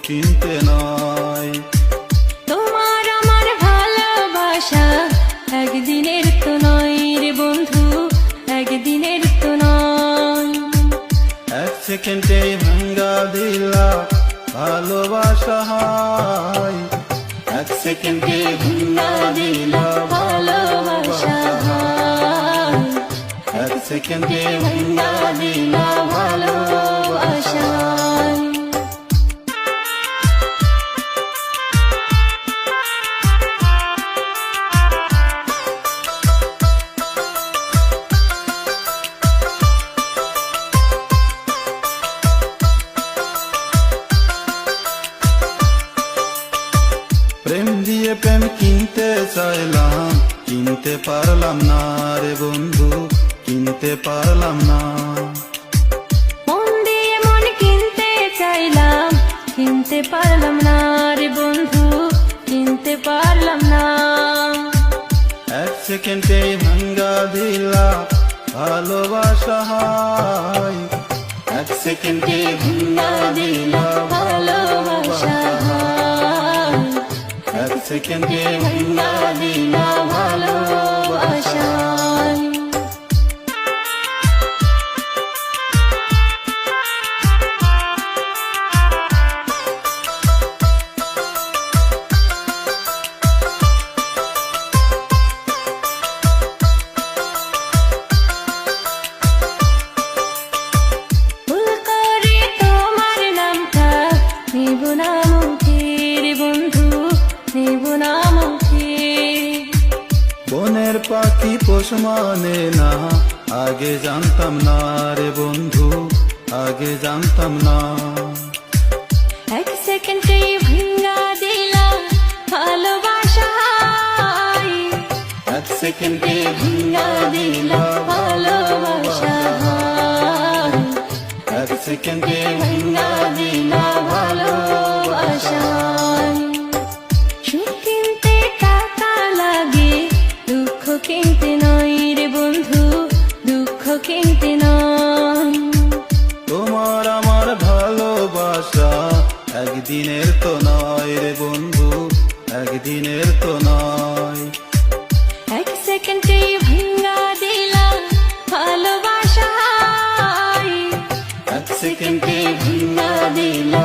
কিনতে নয়। তোমার আমার ভালোবাসা একদিনের তো নয় রে বন্ধু, একদিনের তো নয়। এক সেকেন্ডে ভাঙ্গা দিলা ভালোবাসা হায়, এক সেকেন্ডে ভাঙ্গা দিলা ভালোবাসা হায়, এক সেকেন্ডে ভাঙ্গা দিলা ভালোবাসা। প্রেম দিয়ে প্রেম কিনতে চাইলাম, কিনতে পারলাম না রে বন্ধু, কিনতে পারলাম না। মন দিয়ে মন কিনতে চাইলাম, কিনতে পারলাম না রে বন্ধু, কিনতে পারলাম না। এক সেকেন্ডে ভাঙ্গা দিলা ভালোবাসা হায়, এক সেকেন্ডে ভাঙ্গা দিলা ভালোবাসা হায়, এক সেকেন্ডে ভাঙ্গা দিলা ভালোবাসা। বনের পাখি পোষ মানে না, আগে জানতাম না রে বন্ধু, আগে জানতাম না। এক সেকেন্ডে ভাঙ্গা দিলা ভালোবাসা হায়, এক সেকেন্ডে ভাঙ্গা দিলা ভালোবাসা হায়, এক সেকেন্ডে ভাঙ্গা দিলা ভালোবাসা। সুখ কিনতে টাকা লাগে, দুঃখ কিনতে নয় রে বন্ধু, দুঃখ কিনতে নয়। তোমার আমার ভালোবাসা একদিনের তো নয় রে বন্ধু, একদিনের তো নয়। এক সেকেন্ডে ভাঙ্গা দিলা ভালোবাসা হায়, এক সেকেন্ডে ভাঙ্গা দিলা